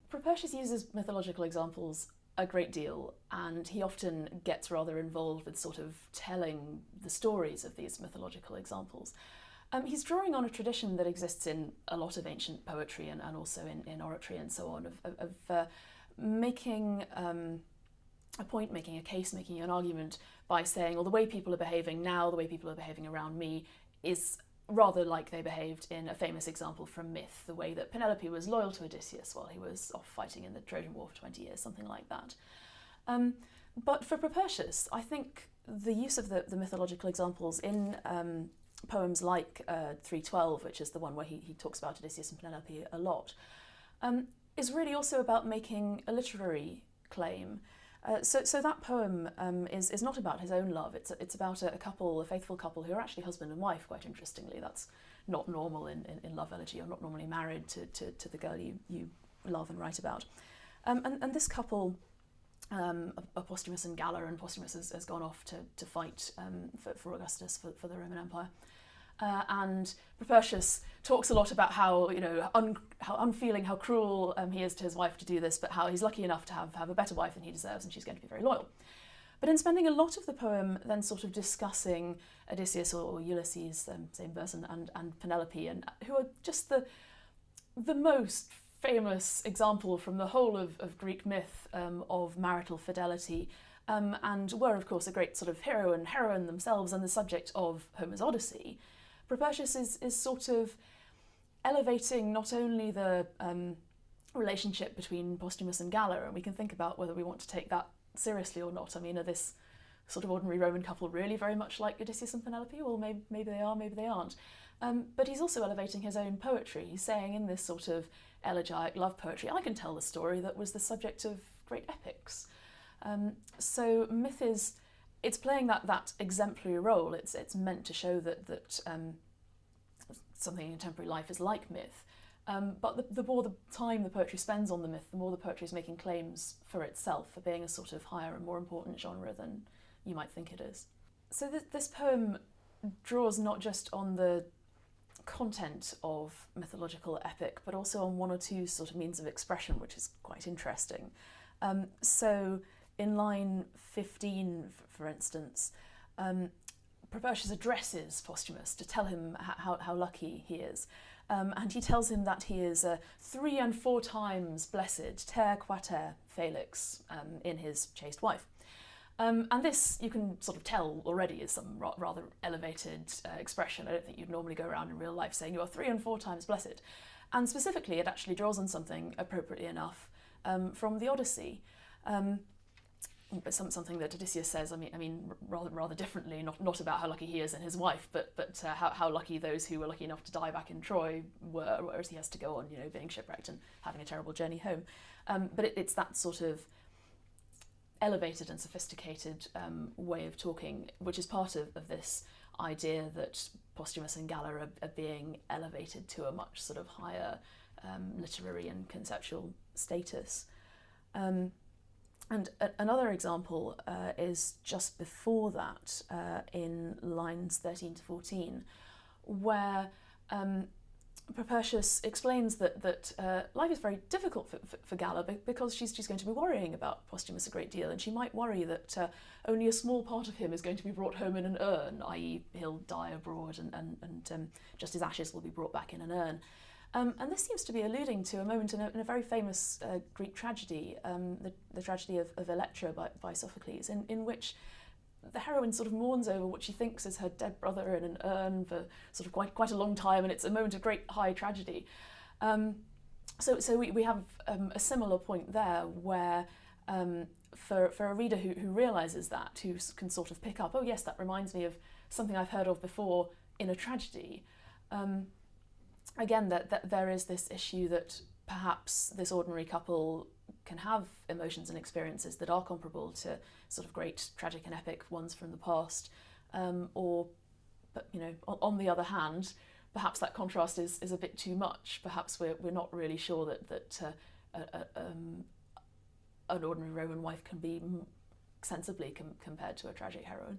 Propertius uses mythological examples a great deal, and he often gets rather involved with sort of telling the stories of these mythological examples. He's drawing on a tradition that exists in a lot of ancient poetry and also in oratory and so on, of making a point, making a case, making an argument by saying, well, the way people are behaving now, the way people are behaving around me, is rather like they behaved in a famous example from myth, the way that Penelope was loyal to Odysseus while he was off fighting in the Trojan War for 20 years, something like that. But for Propertius, I think the use of the mythological examples in poems like 312, which is the one where he talks about Odysseus and Penelope a lot, is really also about making a literary claim. So that poem is not about his own love. It's about a couple, a faithful couple who are actually husband and wife, quite interestingly. That's not normal in love elegy. You're not normally married to the girl you love and write about. And this couple are Posthumus and Galla, and Posthumus has gone off to fight for Augustus, for the Roman Empire. And Propertius talks a lot about how, how unfeeling, how cruel he is to his wife to do this, but how he's lucky enough to have a better wife than he deserves, and she's going to be very loyal. But in spending a lot of the poem then sort of discussing Odysseus or Ulysses, same person, and Penelope, and who are just the most famous example from the whole of Greek myth of marital fidelity, and were of course a great sort of hero and heroine themselves and the subject of Homer's Odyssey. Propertius is sort of elevating not only the relationship between Posthumus and Galla, and we can think about whether we want to take that seriously or not. I mean, are this sort of ordinary Roman couple really very much like Odysseus and Penelope? Well, maybe they are, maybe they aren't. But he's also elevating his own poetry. He's saying in this sort of elegiac love poetry, I can tell the story that was the subject of great epics. So myth it's playing that exemplary role. It's meant to show that something in contemporary life is like myth. But the more the time the poetry spends on the myth, the more the poetry is making claims for itself, for being a sort of higher and more important genre than you might think it is. So this poem draws not just on the content of mythological epic, but also on one or two sort of means of expression, which is quite interesting. So in line 15, for instance, Propertius addresses Posthumus to tell him how lucky he is. And he tells him that he is 3 and 4 times blessed, ter quater felix, in his chaste wife. And this, you can sort of tell already, is some rather elevated expression. I don't think you'd normally go around in real life saying you are 3 and 4 times blessed. And specifically, it actually draws on something, appropriately enough, from the Odyssey. But something that Odysseus says, I mean, rather differently, not about how lucky he is and his wife, but how lucky those who were lucky enough to die back in Troy were, whereas he has to go on, being shipwrecked and having a terrible journey home. But it's that sort of elevated and sophisticated way of talking, which is part of this idea that Posthumus and Galla are being elevated to a much sort of higher literary and conceptual status. And another example is just before that, in lines 13 to 14, where Propertius explains that life is very difficult for Galla because she's going to be worrying about Posthumus a great deal, and she might worry that only a small part of him is going to be brought home in an urn, i.e. he'll die abroad and just his ashes will be brought back in an urn. And this seems to be alluding to a moment in a very famous Greek tragedy, the tragedy of Electra by Sophocles, in which the heroine sort of mourns over what she thinks is her dead brother in an urn for sort of quite a long time, and it's a moment of great high tragedy. So we have a similar point there where for a reader who realises that, who can sort of pick up, oh yes, that reminds me of something I've heard of before in a tragedy. Again, that there is this issue that perhaps this ordinary couple can have emotions and experiences that are comparable to sort of great tragic and epic ones from the past, or, but on the other hand, perhaps that contrast is a bit too much. Perhaps we're not really sure that an ordinary Roman wife can be sensibly compared to a tragic heroine.